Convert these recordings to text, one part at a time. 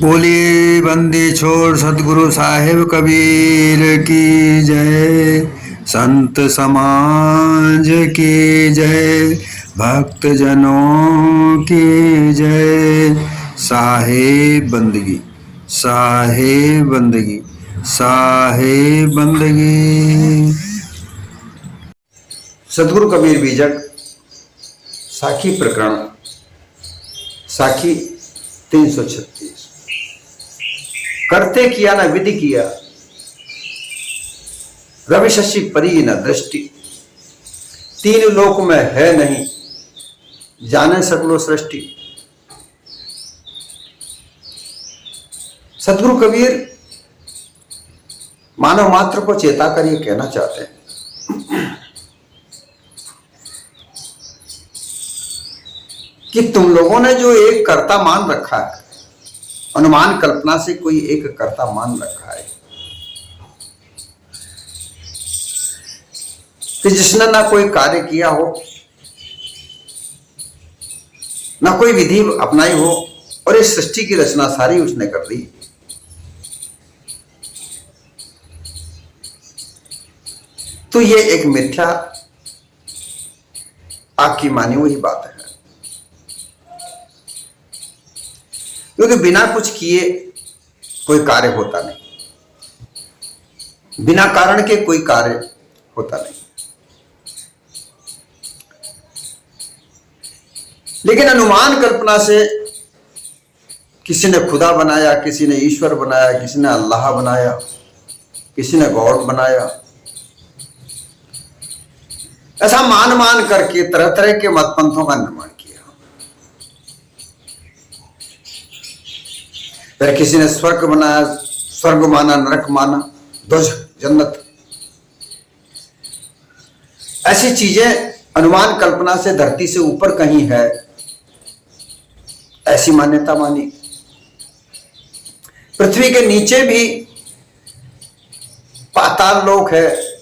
बोलिए बंदी छोड़ सतगुरु साहिब कबीर की जय। संत समाज की जय। भक्त जनों की जय। साहिब बंदगी, साहिब बंदगी, साहिब बंदगी। सतगुरु कबीर बीजक साखी प्रकरण साखी 336। करते किया न विधि किया, रवि शशि परी न दृष्टि। तीन लोक में है नहीं, जाने सकलो सृष्टि। सतगुरु कबीर मानव मात्र को चेता कर ये कहना चाहते हैं कि तुम लोगों ने जो एक कर्ता मान रखा है, अनुमान कल्पना से कोई एक कर्ता मान रखा है कि जिसने ना कोई कार्य किया हो, ना कोई विधि अपनाई हो, और इस सृष्टि की रचना सारी उसने कर दी। तो ये एक मिथ्या आपकी मानी हुई बात है, क्योंकि बिना कुछ किए कोई कार्य होता नहीं, बिना कारण के कोई कार्य होता नहीं। लेकिन अनुमान कल्पना से किसी ने खुदा बनाया, किसी ने ईश्वर बनाया, किसी ने अल्लाह बनाया, किसी ने गॉड बनाया। ऐसा मान मान करके तरह तरह के मत पंथों का निर्माण किया। फिर किसी ने स्वर्ग बनाया, स्वर्ग माना, नरक माना, दोज़ख, जन्नत। ऐसी चीजें अनुमान कल्पना से धरती से ऊपर कहीं है, ऐसी मान्यता मानी। पृथ्वी के नीचे भी पाताल लोक है,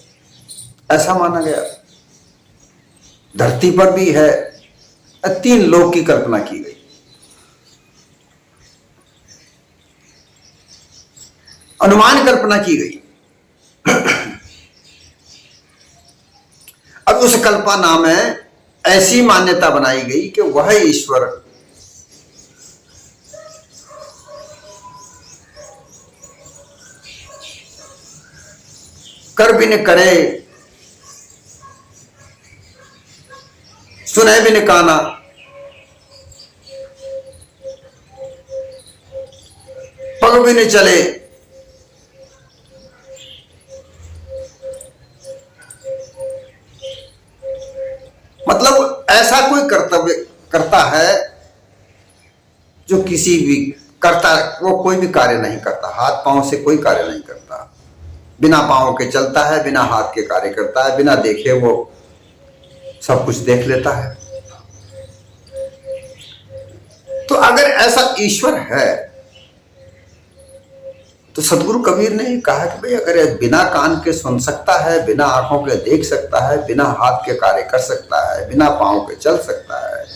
ऐसा माना गया। धरती पर भी है, तीन लोक की कल्पना की गई। अनुमान कल्पना की गई। अब उस कल्पना में ऐसी मान्यता बनाई गई कि वह ईश्वर कर भी न करे, सुने भी न काना, पग भी न चले, मतलब ऐसा कोई कर्तव्य करता है जो किसी भी करता, वो कोई भी कार्य नहीं करता, हाथ पांव से कोई कार्य नहीं करता, बिना पांव के चलता है, बिना हाथ के कार्य करता है, बिना देखे वो सब कुछ देख लेता है। तो अगर ऐसा ईश्वर है तो सतगुरु कबीर ने कहा कि भाई अगर बिना कान के सुन सकता है, बिना आंखों के देख सकता है, बिना हाथ के कार्य कर सकता है, बिना पांव के चल सकता है,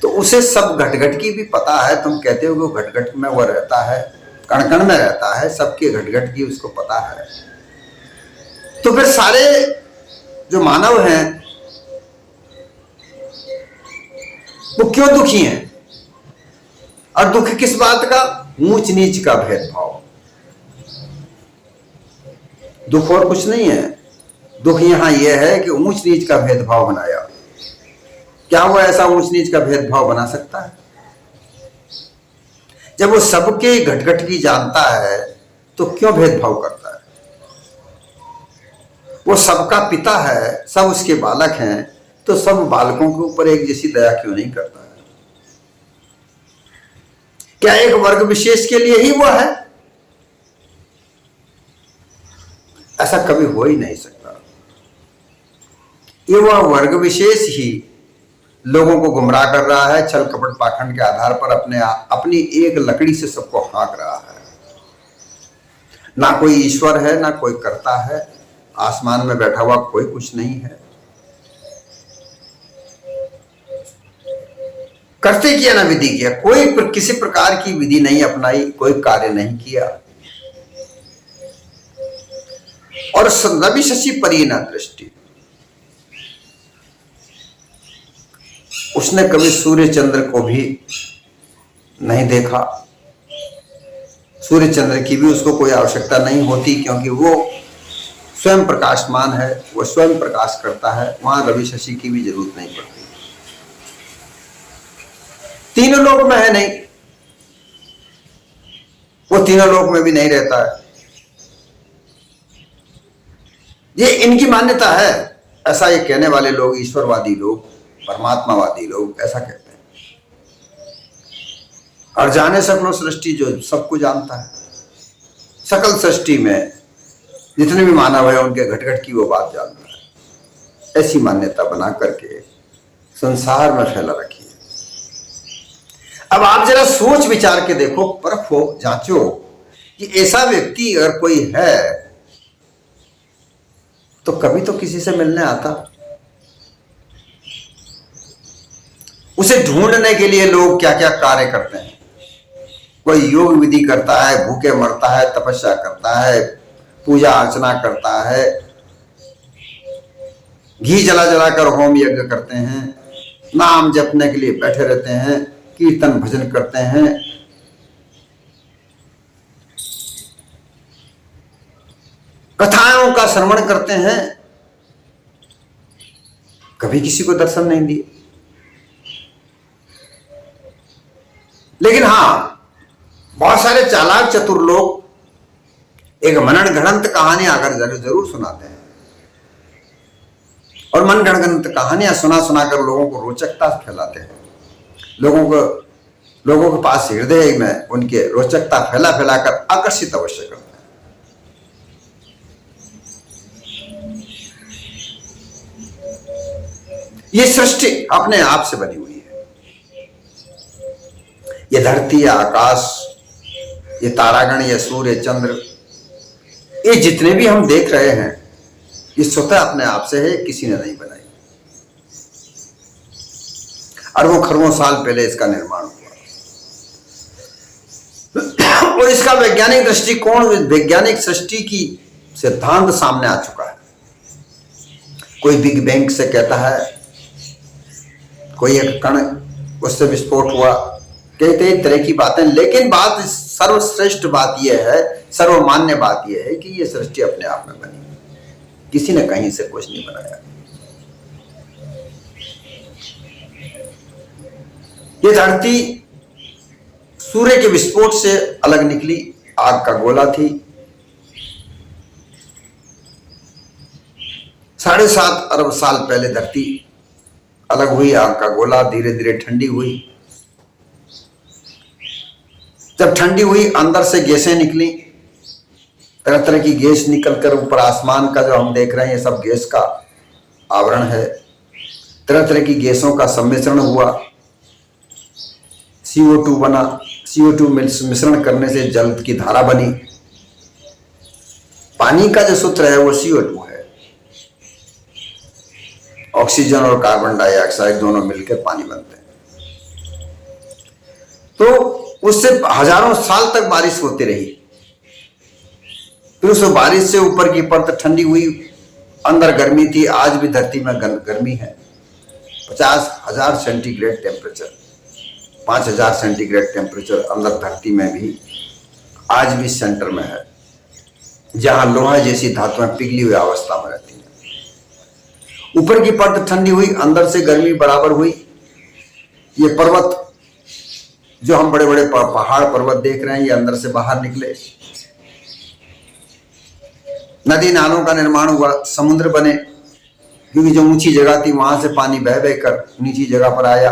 तो उसे सब घट-घट की भी पता है। तुम कहते हो कि घट-घट में वो रहता है, कण-कण में रहता है, सबके घट-घट की उसको पता है। तो फिर सारे जो मानव हैं वो क्यों दुखी हैं? और दुख किस बात का? ऊंच नीच का भेदभाव। दुख और कुछ नहीं है। दुख यहां यह है कि ऊंच नीच का भेदभाव बनाया। क्या वो ऐसा ऊंच नीच का भेदभाव बना सकता है? जब वो सबके घट-घट की जानता है तो क्यों भेदभाव करता है? वो सबका पिता है, सब उसके बालक हैं, तो सब बालकों के ऊपर एक जैसी दया क्यों नहीं करता है? क्या एक वर्ग विशेष के लिए ही वो है? ऐसा कभी हो ही नहीं सकता। ये वह वर्ग विशेष ही लोगों को गुमराह कर रहा है, छल कपट पाखंड के आधार पर अपनी एक लकड़ी से सबको हाँक रहा है। ना कोई ईश्वर है, ना कोई कर्ता है, आसमान में बैठा हुआ कोई कुछ नहीं है। करते किया ना विधि किया, कोई किसी प्रकार की विधि नहीं अपनाई, कोई कार्य नहीं किया। और रवि शशि परी न दृष्टि, उसने कभी सूर्य चंद्र को भी नहीं देखा। सूर्य चंद्र की भी उसको कोई आवश्यकता नहीं होती, क्योंकि वो स्वयं प्रकाशमान है, वो स्वयं प्रकाश करता है, वहां रवि शशि की भी जरूरत नहीं पड़ती। तीनों लोक में है नहीं, वो तीनों लोक में भी नहीं रहता है। ये इनकी मान्यता है, ऐसा ये कहने वाले लोग, ईश्वरवादी लोग, परमात्मावादी लोग ऐसा कहते हैं। और जाने सकलो सृष्टि, जो सबको जानता है, सकल सृष्टि में जितने भी मानव है उनके घट घट की वो बात जानता है। ऐसी मान्यता बना करके संसार में फैला रखी है। अब आप जरा सोच विचार के देखो, परखो, जांचो कि ऐसा व्यक्ति अगर कोई है तो कभी तो किसी से मिलने आता। उसे ढूंढने के लिए लोग क्या क्या कार्य करते हैं। कोई योग विधि करता है, भूखे मरता है, तपस्या करता है, पूजा अर्चना करता है, घी जला जला कर होम यज्ञ करते हैं, नाम जपने के लिए बैठे रहते हैं, कीर्तन भजन करते हैं, कथाओं का श्रवण करते हैं, कभी किसी को दर्शन नहीं दिए। लेकिन हां, बहुत सारे चालाक चतुर लोग एक मनन गणंत कहानियां अगर जरूर सुनाते हैं, और मन गणगणंत कहानियां सुना सुनाकर लोगों को रोचकता फैलाते हैं। लोगों के पास हृदय में उनके रोचकता फैला फैलाकर आकर्षित अवश्य करते हैं। ये सृष्टि अपने आप से बनी हुई है। ये धरती, ये आकाश, ये तारागण, ये सूर्य चंद्र, ये जितने भी हम देख रहे हैं, ये स्वतः अपने आप से है, किसी ने नहीं बनाई। अरबों खरबों साल पहले इसका निर्माण हुआ। और इसका वैज्ञानिक दृष्टिकोण, वैज्ञानिक सृष्टि की सिद्धांत सामने आ चुका है। कोई बिग बैंग से कहता है, कोई एक कण उससे विस्फोट हुआ, कई तरह की बातें। लेकिन बात, सर्वश्रेष्ठ बात यह है, सर्वमान्य बात यह है कि यह सृष्टि अपने आप में बनी, किसी ने कहीं से कुछ नहीं बनाया। ये धरती सूर्य के विस्फोट से अलग निकली, आग का गोला थी। 7.5 अरब साल पहले धरती अलग हुई, आग का गोला, धीरे धीरे ठंडी हुई। जब ठंडी हुई, अंदर से गैसें निकली, तरह तरह की गैस निकलकर ऊपर आसमान का जो हम देख रहे हैं, ये सब गैस का आवरण है। तरह तरह की गैसों का सम्मिश्रण हुआ, CO2 बना। CO2 मिश्रण करने से जल की धारा बनी। पानी का जो सूत्र है वो CO2 है। ऑक्सीजन और कार्बन डाइऑक्साइड दोनों मिलकर पानी बनते हैं। तो उससे हजारों साल तक बारिश होती रही। फिर उस बारिश से ऊपर की परत ठंडी हुई, अंदर गर्मी थी। आज भी धरती में गर्मी है। 50,000 सेंटीग्रेड टेम्परेचर, 5,000 सेंटीग्रेड टेम्परेचर अंदर धरती में भी आज भी सेंटर में है, जहां लोहा जैसी धातुएं पिघली हुई अवस्था में रहती हैं। ऊपर की परत ठंडी हुई, अंदर से गर्मी बराबर हुई। ये पर्वत जो हम बड़े बड़े पहाड़ पर्वत देख रहे हैं, ये अंदर से बाहर निकले। नदी नालों का निर्माण हुआ, समुद्र बने, क्योंकि जो ऊंची जगह थी वहां से पानी बह बह कर नीची जगह पर आया।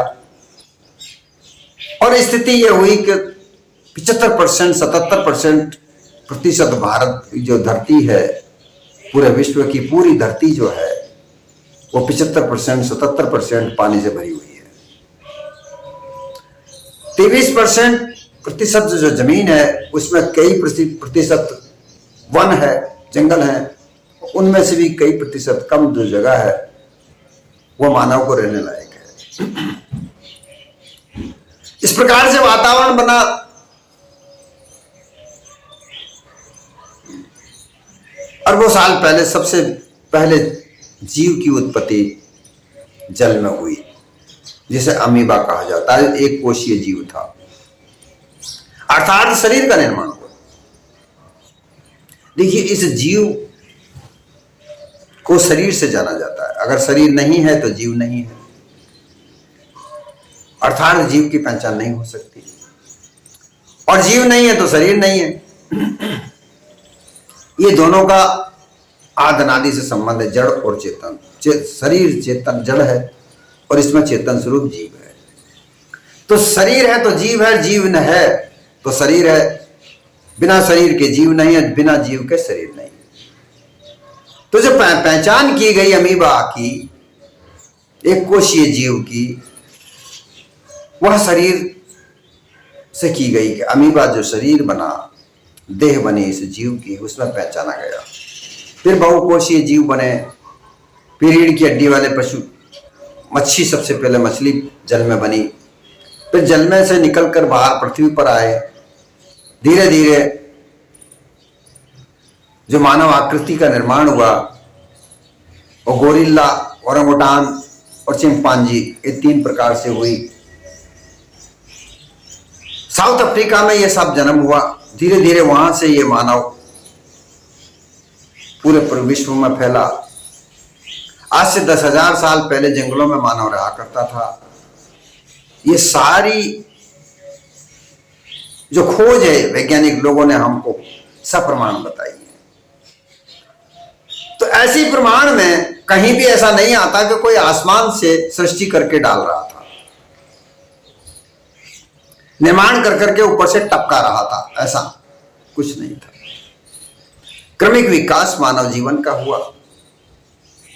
और स्थिति यह हुई कि 75%, 77% प्रतिशत भारत की जो धरती है, पूरे विश्व की पूरी धरती जो है, वो 75%, 77% पानी से भरी हुई है। 23% जो जमीन है, उसमें कई प्रतिशत वन है, जंगल है। उनमें से भी कई प्रतिशत कम जो जगह है वो मानव को रहने लायक है। इस प्रकार से वातावरण बना। अरबों साल पहले सबसे पहले जीव की उत्पत्ति जल में हुई, जिसे अमीबा कहा जाता है। एक कोशीय जीव था, अर्थात शरीर का निर्माण हुआ। देखिए, इस जीव को शरीर से जाना जाता है। अगर शरीर नहीं है तो जीव नहीं है, अर्थात जीव की पहचान नहीं हो सकती। और जीव नहीं है तो शरीर नहीं है। ये दोनों का आदि अनादि से संबंध है, जड़ और चेतन। शरीर चेतन जड़ है और इसमें चेतन स्वरूप जीव है। तो शरीर है तो जीव है, जीव न है तो शरीर है। बिना शरीर के जीव नहीं है, बिना जीव के शरीर नहीं। तो जो पहचान की गई अमीबा की, एक कोशीय जीव की, वह शरीर से की गई। कि अमीबा जो शरीर बना, देह बनी इस जीव की, उसमें पहचाना गया। फिर बहुकोशीय जीव बने, फिर रीढ़ की हड्डी वाले पशु, मच्छी सबसे पहले मछली जल में बनी, फिर जल में से निकलकर बाहर पृथ्वी पर आए। धीरे धीरे जो मानव आकृति का निर्माण हुआ, और गोरिल्ला, ओरंगुटान और चिंपांजी, ये 3 प्रकार से हुई। साउथ अफ्रीका में यह सब जन्म हुआ। धीरे धीरे वहां से ये मानव पूरे विश्व में फैला। आज से 10,000 साल पहले जंगलों में मानव रहा करता था। ये सारी जो खोज है वैज्ञानिक लोगों ने हमको सप्रमाण बताई है। तो ऐसी प्रमाण में कहीं भी ऐसा नहीं आता कि कोई आसमान से सृष्टि करके डाल रहा था, निर्माण कर करके ऊपर से टपका रहा था, ऐसा कुछ नहीं था। क्रमिक विकास मानव जीवन का हुआ।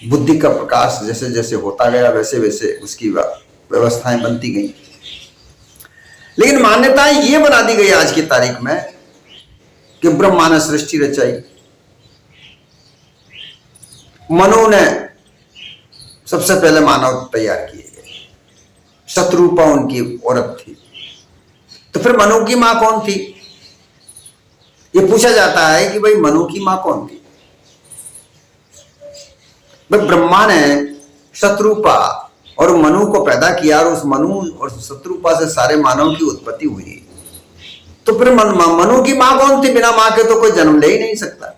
बुद्धि का प्रकाश जैसे जैसे होता गया, वैसे वैसे उसकी व्यवस्थाएं बनती गई। लेकिन मान्यताएं ये बना दी गई आज की तारीख में कि ब्रह्मा ने सृष्टि रचाई, मनु ने सबसे पहले मानव तैयार किए गए, शत्रुपा उनकी औरत थी। तो फिर मनु की मां कौन थी? ये पूछा जाता है कि भाई मनु की मां कौन थी? भाई ब्रह्मा ने शत्रुपा और मनु को पैदा किया, और उस मनु और शत्रुपा से सारे मानव की उत्पत्ति हुई। तो फिर मनु की मां कौन थी? बिना मां के तो कोई जन्म ले ही नहीं सकता।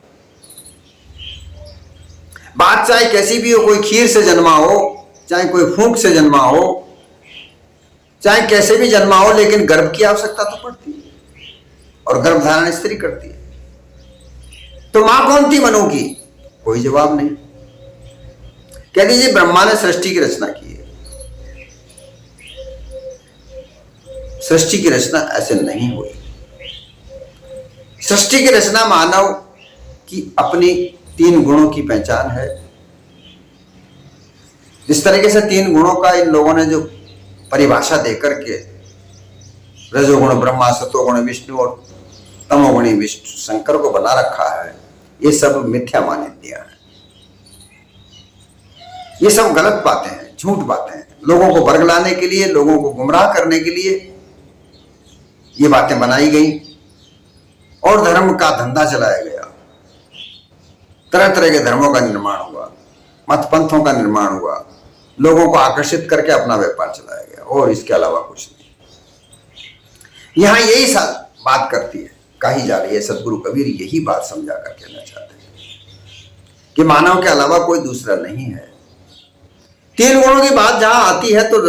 बात चाहे कैसी भी हो, कोई खीर से जन्मा हो, चाहे कोई फूंक से जन्मा हो, चाहे कैसे भी जन्मा हो, लेकिन गर्भ की आवश्यकता तो पड़ती है, और गर्भ धारण स्त्री करती है। तो मां कौन थी मनु की? कोई जवाब नहीं। कह दीजिए ब्रह्मा ने सृष्टि की रचना की है। सृष्टि की रचना ऐसे नहीं हुई। सृष्टि की रचना मानव की अपनी 3 गुणों की पहचान है। जिस तरीके से 3 गुणों का इन लोगों ने जो परिभाषा देकर के, रजोगुण ब्रह्मा, सतोगुण विष्णु और तमोगुणी विष्णु शंकर को बना रखा है, ये सब मिथ्या मान्यताएं हैं। ये सब गलत बातें हैं, झूठ बातें हैं। लोगों को बरगलाने के लिए, लोगों को गुमराह करने के लिए ये बातें बनाई गई, और धर्म का धंधा चलाया गया। तरह तरह के धर्मों का निर्माण हुआ, मत पंथों का निर्माण हुआ, लोगों को आकर्षित करके अपना व्यापार चलाया गया, और इसके अलावा कुछ नहीं। यहां यही बात करती है, कही जा रही है। सदगुरु कबीर यही बात समझा कर कहना चाहते हैं कि मानव के अलावा कोई दूसरा नहीं है। 3 गुणों की बात जहां आती है तो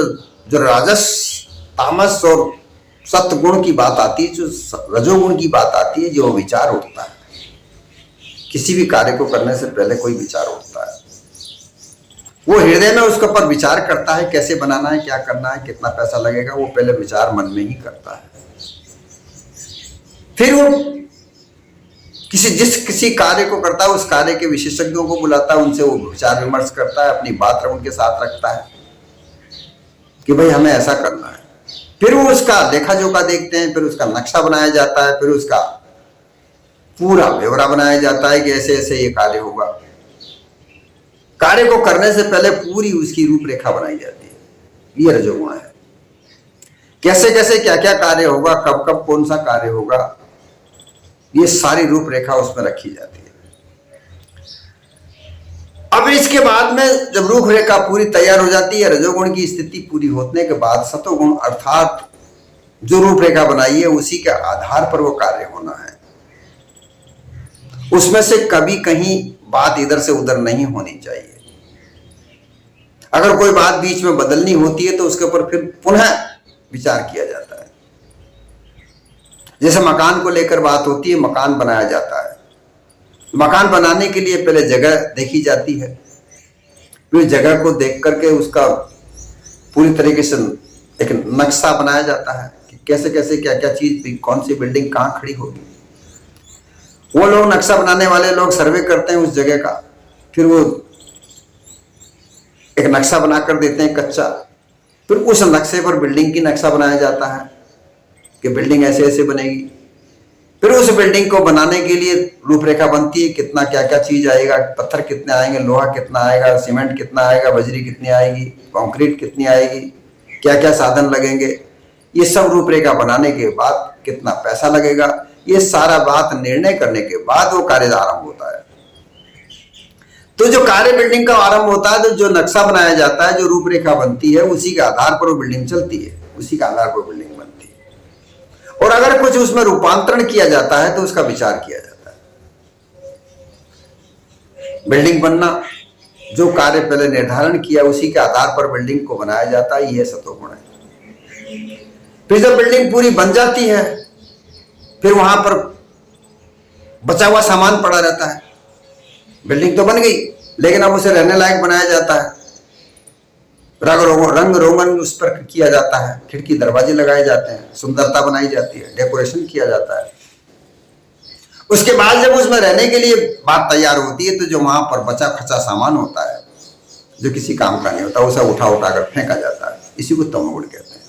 जो राजस, तामस और सत्य गुण की बात आती है, जो रजोगुण की बात आती है, जो विचार उठता है। किसी भी कार्य को करने से पहले कोई विचार उठता है, वो हृदय में उसके ऊपर विचार करता है, कैसे बनाना है, क्या करना है, कितना पैसा लगेगा, वो पहले विचार मन में ही करता है। फिर वो किसी कार्य को करता है, उस कार्य के विशेषज्ञों को बुलाता है, उनसे वो विचार विमर्श करता है, अपनी बात उनके साथ रखता है कि भाई हमें ऐसा करना है। फिर वो उसका लेखा जोखा देखते हैं, फिर उसका नक्शा बनाया जाता है, फिर उसका पूरा ब्यौरा बनाया जाता है कि ऐसे ऐसे ये कार्य होगा। कार्य को करने से पहले पूरी उसकी रूपरेखा बनाई जाती है। ये रजोगुण है। कैसे कैसे क्या क्या कार्य होगा, कब कब कौन सा कार्य होगा, ये सारी रूपरेखा उसमें रखी जाती है। अब इसके बाद में जब रूपरेखा पूरी तैयार हो जाती है, रजोगुण की स्थिति पूरी होने के बाद सतोगुण अर्थात जो रूपरेखा बनाई है उसी के आधार पर वो कार्य होना है। उसमें से कभी कहीं बात इधर से उधर नहीं होनी चाहिए। अगर कोई बात बीच में बदलनी होती है तो उसके ऊपर फिर पुनः विचार किया जाता है। जैसे मकान को लेकर बात होती है, मकान बनाया जाता है, मकान बनाने के लिए पहले जगह देखी जाती है, फिर जगह को देख करके उसका पूरी तरीके से एक नक्शा बनाया जाता है कि कैसे कैसे क्या क्या चीज, कौन सी बिल्डिंग कहाँ खड़ी होगी। वो लोग नक्शा बनाने वाले लोग सर्वे करते हैं उस जगह का, फिर वो एक नक्शा बनाकर देते हैं कच्चा, फिर उस नक्शे पर बिल्डिंग की नक्शा बनाया जाता है कि बिल्डिंग ऐसे ऐसे बनेगी। फिर उस बिल्डिंग को बनाने के लिए रूपरेखा बनती है, कितना क्या क्या चीज आएगा, पत्थर कितने आएंगे, लोहा कितना आएगा, सीमेंट कितना आएगा, बजरी कितनी आएगी, कंक्रीट कितनी आएगी, क्या क्या साधन लगेंगे, ये सब रूपरेखा बनाने के बाद कितना पैसा लगेगा, ये सारा बात निर्णय करने के बाद वो कार्य आरंभ होता है। तो जो कार्य बिल्डिंग का आरंभ होता है, तो जो नक्शा बनाया जाता है, जो रूपरेखा बनती है, उसी के आधार पर वो बिल्डिंग चलती है, उसी के आधार पर बिल्डिंग बनती है। और अगर कुछ उसमें रूपांतरण किया जाता है तो उसका विचार किया जाता है। बिल्डिंग बनना, जो कार्य पहले निर्धारण किया उसी के आधार पर बिल्डिंग को बनाया जाता है, यह सतोगुण है। फिर जब बिल्डिंग पूरी बन जाती है, फिर वहां पर बचा हुआ सामान पड़ा रहता है। बिल्डिंग तो बन गई, लेकिन अब उसे रहने लायक बनाया जाता है, रंग रोगन उस पर किया जाता है, खिड़की दरवाजे लगाए जाते हैं, सुंदरता बनाई जाती है, डेकोरेशन किया जाता है। उसके बाद जब उसमें रहने के लिए बात तैयार होती है, तो जो वहां पर बचा खचा सामान होता है, जो किसी काम का नहीं होता, उसे उठा कर फेंका जाता है। इसी को तमोगुण कहते हैं।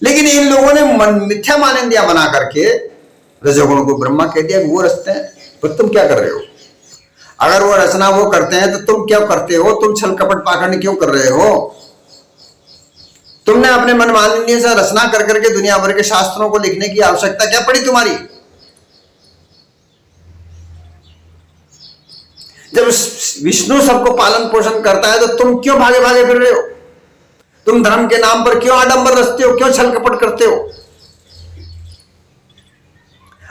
लेकिन इन लोगों ने मिथ्या मानिंदियां बना करके रजोगुण को ब्रह्मा कह दिया कि वो रचते हैं, तो तुम क्या कर रहे हो? अगर वो रचना वो करते हैं तो तुम क्या करते हो? तुम छल कपट पाखंड क्यों कर रहे हो? तुमने अपने मन मालिन्य से रचना कर करके दुनिया भर के शास्त्रों को लिखने की आवश्यकता क्या पड़ी तुम्हारी? जब विष्णु सबको पालन पोषण करता है तो तुम क्यों भागे भागे फिर रहे हो? तुम धर्म के नाम पर क्यों आडंबर रचते हो? क्यों छल कपट करते हो?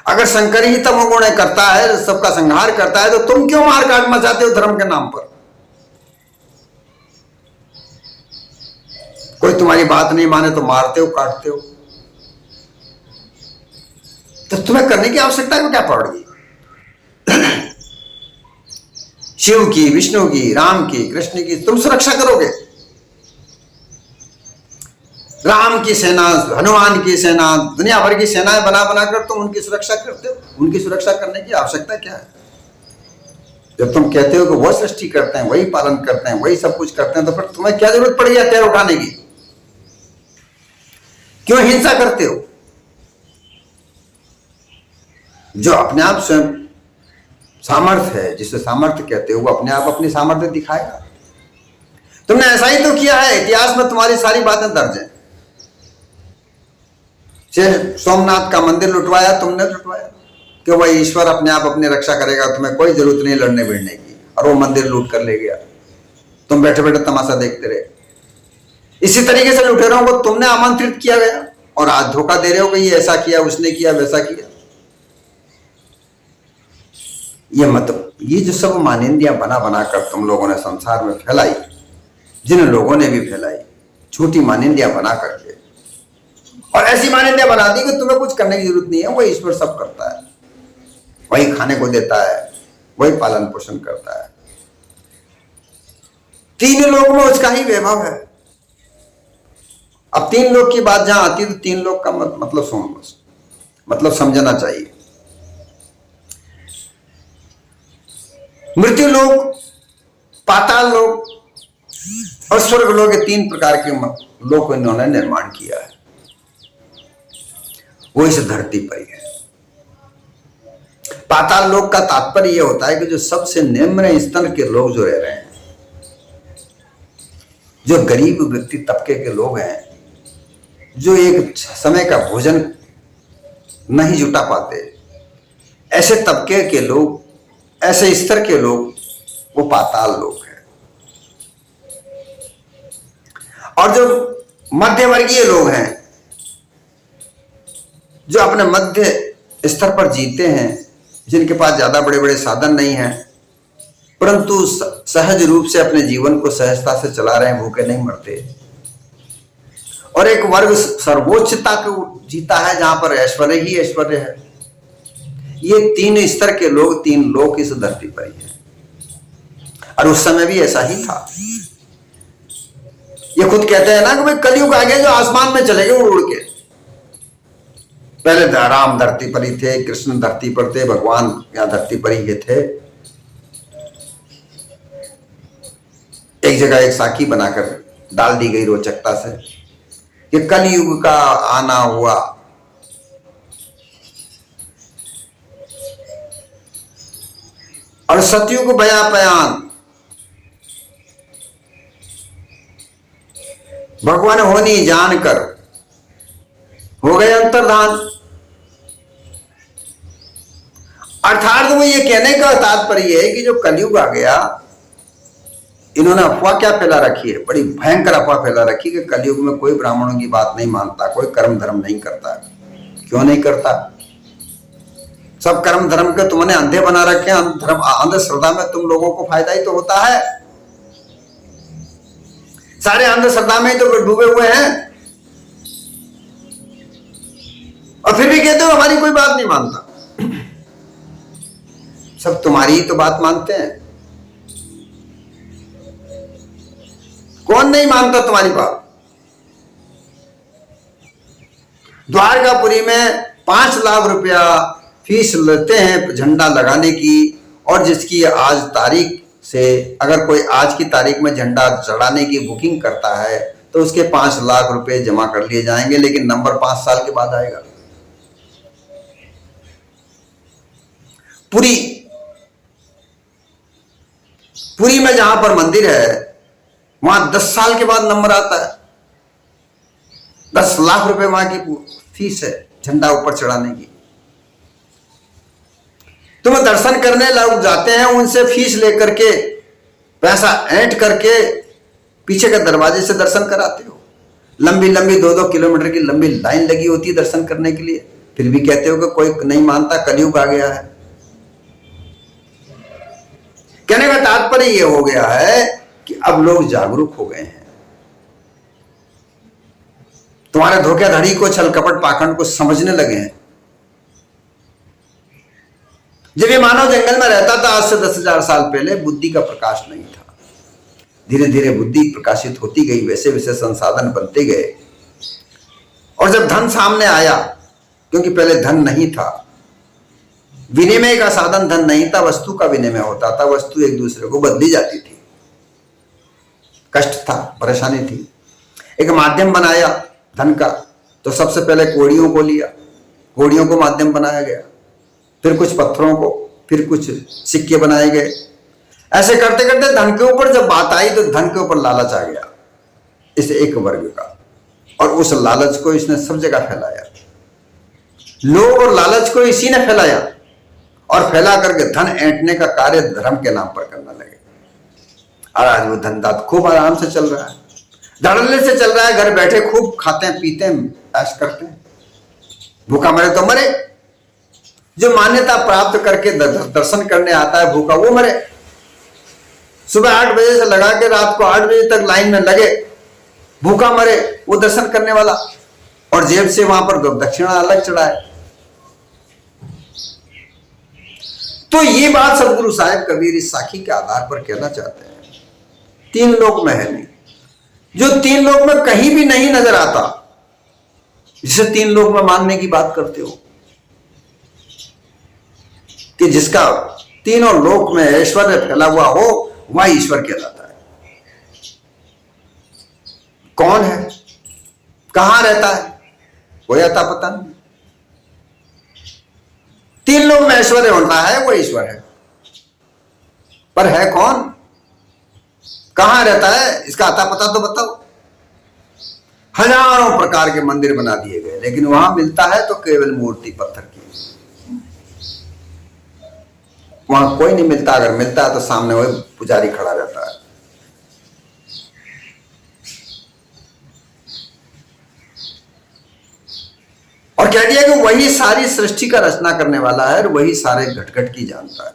अगर शंकर ही तमोगुण करता है, सबका संहार करता है, तो तुम क्यों मार काट मचाते हो धर्म के नाम पर? कोई तुम्हारी बात नहीं माने तो मारते हो, काटते हो। तो तुम्हें करने की आवश्यकता क्या पड़ गई? शिव की, विष्णु की, राम की, कृष्ण की तुम सुरक्षा करोगे। राम की सेना, हनुमान की सेना, दुनिया भर की सेनाएं बना बनाकर तुम उनकी सुरक्षा करते हो। उनकी सुरक्षा करने की आवश्यकता क्या है? जब तुम कहते हो कि वो सृष्टि करते हैं, वही पालन करते हैं, वही सब कुछ करते हैं, तो फिर तुम्हें क्या जरूरत पड़ गई हथियार उठाने की? क्यों हिंसा करते हो? जो अपने आप स्वयं सामर्थ्य है, जिसे सामर्थ्य कहते हो, वो अपने आप अपनी सामर्थ्य दिखाएगा। तुमने ऐसा ही तो किया है, इतिहास में तुम्हारी सारी बातें दर्ज है। सोमनाथ का मंदिर लुटवाया, तुमने लुटवाया कि वह ईश्वर अपने आप अपनी रक्षा करेगा, तुम्हें कोई जरूरत नहीं लड़ने भिड़ने की, और वो मंदिर लूट कर ले गया। तुम बैठे बैठे तमाशा देखते रहे। इसी तरीके से लुटेरों को तुमने आमंत्रित किया गया और आज धोखा दे रहे हो कि ये ऐसा किया, उसने किया, वैसा किया। ये मतलब ये जो सब मानिंदियां बना बनाकर तुम लोगों ने संसार में फैलाई, जिन लोगों ने भी फैलाई, झूठी मानिंदियां बना करके, और ऐसी मानिंदियां बना दी कि तुम्हें कुछ करने की जरूरत नहीं है, वही ईश्वर सब करता है, वही खाने को देता है, वही पालन पोषण करता है। तीन लोक में उसका ही वैभव है। अब तीन लोक की बात जहां आती है तो तीन लोक का मतलब समझना चाहिए। मृत्यु लोक, पाताल लोक और स्वर्ग लोक, ये तीन प्रकार के लोक इन्होंने निर्माण किया है। वो इस धरती पर ही है। पाताल लोक का तात्पर्य यह होता है कि जो सबसे निम्न स्तर के लोग जो रह रहे हैं, जो गरीब व्यक्ति तबके के लोग हैं, जो एक समय का भोजन नहीं जुटा पाते, ऐसे तबके के लोग, ऐसे स्तर के लोग वो पाताल लोग हैं। और जो मध्यवर्गीय लोग हैं, जो अपने मध्य स्तर पर जीते हैं, जिनके पास ज्यादा बड़े बड़े साधन नहीं हैं, परंतु सहज रूप से अपने जीवन को सहजता से चला रहे हैं, भूखे नहीं मरते। और एक वर्ग सर्वोच्चता को जीता है, जहां पर ऐश्वर्य ही ऐश्वर्य है। ये तीन स्तर के लोग, तीन लोग इस धरती पर ही हैं। और उस समय भी ऐसा ही था। ये खुद कहते हैं ना कि भाई कलयुग आ गया, जो आसमान में चले गए उड़ के। पहले राम धरती पर ही थे, कृष्ण धरती पर थे, भगवान यहाँ धरती पर ही थे। एक जगह एक साखी बनाकर डाल दी गई रोचकता से कि कलयुग का आना हुआ। और सतयुग बया पयान, भगवान होनी जानकर हो गए अंतर्धान। अर्थात वो ये कहने का तात्पर्य है कि जो कलयुग आ गया, इन्होंने अफवाह क्या फैला रखी है, बड़ी भयंकर अफवाह फैला रखी कि कलयुग में कोई ब्राह्मणों की बात नहीं मानता, कोई कर्म धर्म नहीं करता। क्यों नहीं करता? सब कर्म धर्म के तुमने अंधे बना रखे हैं। अंधश्रद्धा में तुम लोगों को फायदा ही तो होता है। सारे अंधश्रद्धा में ही तो डूबे हुए हैं, और फिर भी कहते हो हमारी कोई बात नहीं मानता। सब तुम्हारी ही तो बात मानते हैं। कौन नहीं मानता तुम्हारी बात? द्वारकापुरी में 5 लाख रुपया फीस लेते हैं झंडा लगाने की, और जिसकी आज तारीख से अगर कोई आज की तारीख में झंडा चढ़ाने की बुकिंग करता है तो उसके 5 लाख रुपए जमा कर लिए जाएंगे, लेकिन नंबर 5 साल के बाद आएगा। पुरी में जहां पर मंदिर है, वहां 10 साल के बाद नंबर आता है। 10 लाख रुपए वहां की फीस है झंडा ऊपर चढ़ाने की। तुम दर्शन करने लोग जाते हैं, उनसे फीस लेकर के, पैसा ऐंठ करके पीछे के दरवाजे से दर्शन कराते हो। लंबी लंबी 2-2 किलोमीटर की लंबी लाइन लगी होती है दर्शन करने के लिए, फिर भी कहते हो कि कोई नहीं मानता, कलयुग आ गया है। कहने का तात्पर्य यह हो गया है कि अब लोग जागरूक हो गए हैं। तुम्हारे धोखाधड़ी को, छल कपट पाखंड को समझने लगे हैं। जब ये मानव जंगल में रहता था आज से 10,000 साल पहले, बुद्धि का प्रकाश नहीं था। धीरे धीरे बुद्धि प्रकाशित होती गई, वैसे वैसे संसाधन बनते गए। और जब धन सामने आया, क्योंकि पहले धन नहीं था, विनिमय का साधन धन नहीं था, वस्तु का विनिमय होता था, वस्तु एक दूसरे को बदली जाती थी। कष्ट था, परेशानी थी। एक माध्यम बनाया धन का, तो सबसे पहले कोड़ियों को लिया, कोड़ियों को माध्यम बनाया गया, फिर कुछ पत्थरों को, फिर कुछ सिक्के बनाए गए। ऐसे करते करते धन के ऊपर जब बात आई तो धन के ऊपर लालच आ गया इस एक वर्ग का, और उस लालच को इसने सब जगह फैलाया। लोभ और लालच को इसी ने फैलाया, और फैला करके धन ऐंठने का कार्य धर्म के नाम पर करने लगे। और आज वो धंधा खूब आराम से चल रहा है, धड़ल्ले से चल रहा है। घर बैठे खूब खाते हैं, पीते हैं, ऐश करते हैं। भूखा मरे तो मरे, जो मान्यता प्राप्त करके दर्शन करने आता है भूखा, वो मरे। सुबह 8 बजे से लगा के रात को 8 बजे तक लाइन में लगे, भूखा मरे वो दर्शन करने वाला, और जेब से वहां पर दक्षिणा अलग चढ़ाए। तो ये बात सदगुरु साहिब कबीर इस साखी के आधार पर कहना चाहते हैं। 3 लोक में है नहीं, जो 3 लोक में कहीं भी नहीं नजर आता, जिसे 3 लोक में मानने की बात करते हो, कि जिसका तीनों लोक में ऐश्वर्य फैला हुआ हो, वह ईश्वर कहलाता है। कौन है, कहां रहता है, कोई आता पता नहीं। 3 लोक में ऐश्वर्य होता है, वो ईश्वर है, पर है कौन, कहां रहता है, इसका आता पता तो बताओ। हजारों प्रकार के मंदिर बना दिए गए, लेकिन वहां मिलता है तो केवल मूर्ति पत्थर की। वहां कोई नहीं मिलता, अगर मिलता है तो सामने वही पुजारी खड़ा रहता है। और कह दिया कि वही सारी सृष्टि का रचना करने वाला है और वही सारे घटघट की जानता है।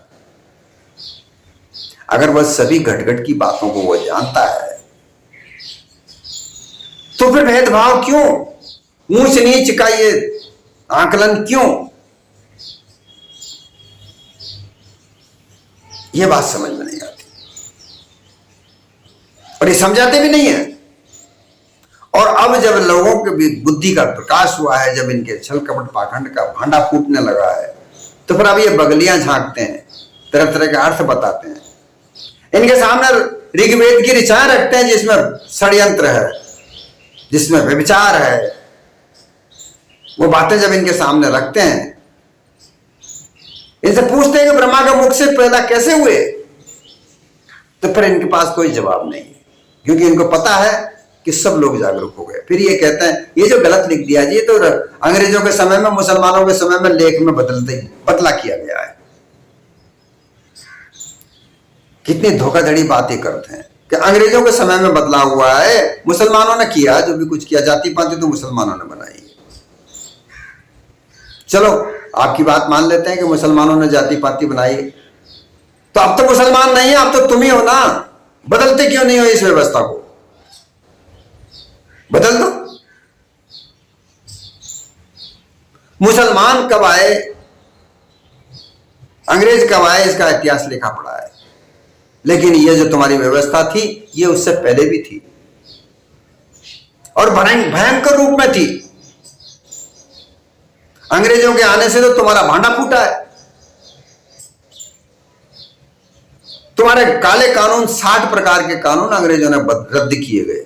अगर वह सभी घटघट की बातों को वह जानता है तो फिर भेदभाव क्यों, ऊंच नीच का ये आकलन क्यों? यह बात समझ में नहीं आती और ये समझाते भी नहीं है। और अब जब लोगों के बुद्धि का प्रकाश हुआ है, जब इनके छल कपट पाखंड का भांडा फूटने लगा है, तो फिर अब ये बगलियां झांकते हैं, तरह तरह के अर्थ बताते हैं। इनके सामने ऋग्वेद की ऋचाएं रखते हैं जिसमें षड्यंत्र है, जिसमें व्यभिचार है। वो बातें जब इनके सामने रखते हैं, इनसे पूछते हैं कि ब्रह्मा के मुख से पैदा कैसे हुए, तो फिर इनके पास कोई जवाब नहीं है, क्योंकि इनको पता है कि सब लोग जागरूक हो गए। फिर ये कहते हैं ये जो गलत लिख दिया जी, ये तो अंग्रेजों के समय में, मुसलमानों के समय में लेख में बदला किया गया है। कितनी धोखाधड़ी बातें करते हैं कि अंग्रेजों के समय में बदला हुआ है, मुसलमानों ने किया जो भी कुछ किया, जाति पाति तो मुसलमानों ने बनाई। चलो आपकी बात मान लेते हैं कि मुसलमानों ने जाति पाति बनाई, तो अब तो मुसलमान नहीं है, अब तो तुम ही हो ना। बदलते क्यों नहीं हो इस व्यवस्था को? बदल दो। मुसलमान कब आए, अंग्रेज कब आए, इसका इतिहास लिखा पड़ा है। लेकिन ये जो तुम्हारी व्यवस्था थी, ये उससे पहले भी थी और भयंकर रूप में थी। अंग्रेजों के आने से तो तुम्हारा भांडा फूटा है। तुम्हारे काले कानून, 60 प्रकार के कानून अंग्रेजों ने रद्द किए गए।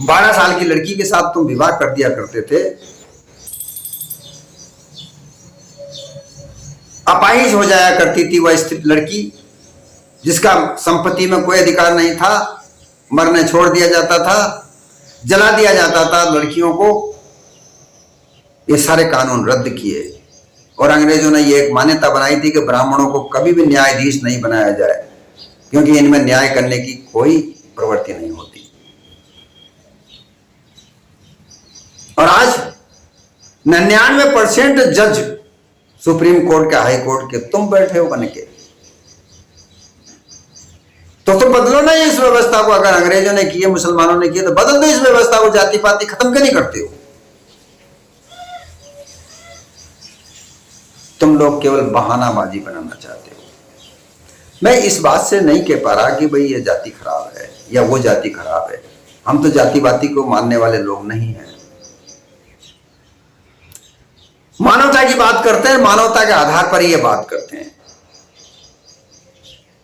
12 साल की लड़की के साथ तुम विवाह कर दिया करते थे। अपाहिज हो जाया करती थी वह स्त्री लड़की, जिसका संपत्ति में कोई अधिकार नहीं था, मरने छोड़ दिया जाता था, जला दिया जाता था लड़कियों को। ये सारे कानून रद्द किए और अंग्रेजों ने ये एक मान्यता बनाई थी कि ब्राह्मणों को कभी भी न्यायाधीश नहीं बनाया जाए, क्योंकि इनमें न्याय करने की कोई प्रवृत्ति नहीं होती। और आज 99% जज सुप्रीम कोर्ट के, हाई कोर्ट के तुम बैठे हो बन के, तो तुम बदलो ना इस व्यवस्था को। अगर अंग्रेजों ने किए, मुसलमानों ने किए, तो बदल दो इस व्यवस्था को। जाति पाति खत्म क्यों नहीं करते हो? तुम लोग केवल बहानाबाजी बनाना चाहते हो। मैं इस बात से नहीं कह पा रहा कि भाई ये जाति खराब है या वो जाति खराब है। हम तो जातिवादी को मानने वाले लोग नहीं हैं। मानवता की बात करते हैं, मानवता के आधार पर ये बात करते हैं।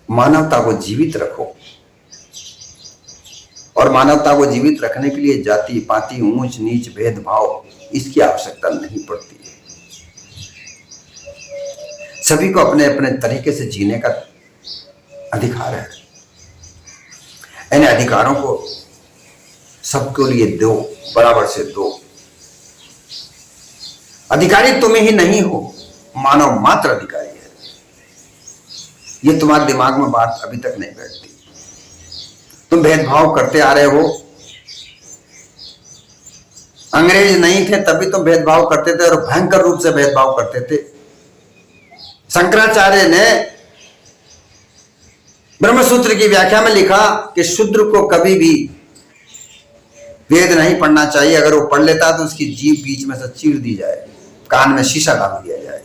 मानवता को जीवित रखो, और मानवता को जीवित रखने के लिए जाति पाति, ऊंच नीच, भेदभाव, इसकी आवश्यकता नहीं पड़ती है। सभी को अपने अपने तरीके से जीने का अधिकार है। इन अधिकारों को सबके लिए दो, बराबर से दो। अधिकारी तुम ही नहीं हो, मानव मात्र अधिकारी है। ये तुम्हारे दिमाग में बात अभी तक नहीं बैठती। तुम भेदभाव करते आ रहे हो। अंग्रेज नहीं थे तभी तुम भेदभाव करते थे, और भयंकर रूप से भेदभाव करते थे। शंकराचार्य ने ब्रह्मसूत्र की व्याख्या में लिखा कि शूद्र को कभी भी वेद नहीं पढ़ना चाहिए। अगर वो पढ़ लेता तो उसकी जीभ बीच में से चीर दी जाए, कान में शीशा डाल दिया जाए।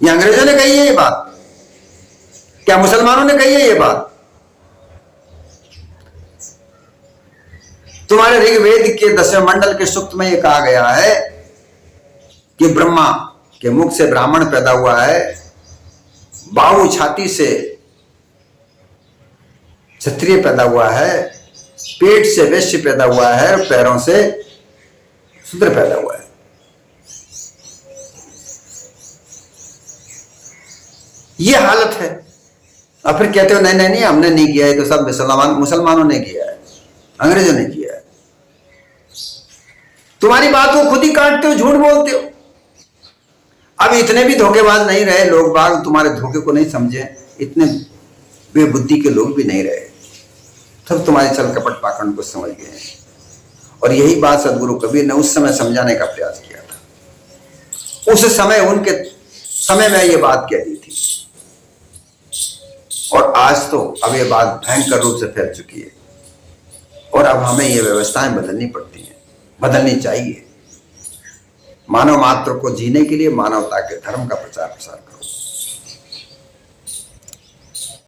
ये अंग्रेजों ने कही है ये बात? क्या मुसलमानों ने कही है ये बात? तुम्हारे ऋग्वेद के 10वें मंडल के सूक्त में यह कहा गया है कि ब्रह्मा के मुख से ब्राह्मण पैदा हुआ है, बाहु छाती से क्षत्रिय पैदा हुआ है, पेट से वैश्य पैदा हुआ है, और पैरों से शूद्र पैदा हुआ है। ये हालत है। और फिर कहते हो नहीं नहीं नहीं, हमने नहीं किया है, तो सब मुसलमानों ने किया है। अंग्रेजों ने किया है। तुम्हारी बात को खुद ही काटते हो, झूठ बोलते हो। अब इतने भी धोखेबाज नहीं रहे लोग बाग, तुम्हारे धोखे को नहीं समझे, इतने बेबुद्धि के लोग भी नहीं रहे, सब तुम्हारे छल कपट पाखंड को समझ गए। और यही बात सदगुरु कबीर ने उस समय समझाने का प्रयास किया था। उस समय उनके समय में ये बात कह दी थी, और आज तो अब ये बात भयंकर रूप से फैल चुकी है, और अब हमें ये व्यवस्थाएं बदलनी पड़ती हैं, बदलनी चाहिए। मानव मात्र को जीने के लिए मानवता के धर्म का प्रचार प्रसार करो।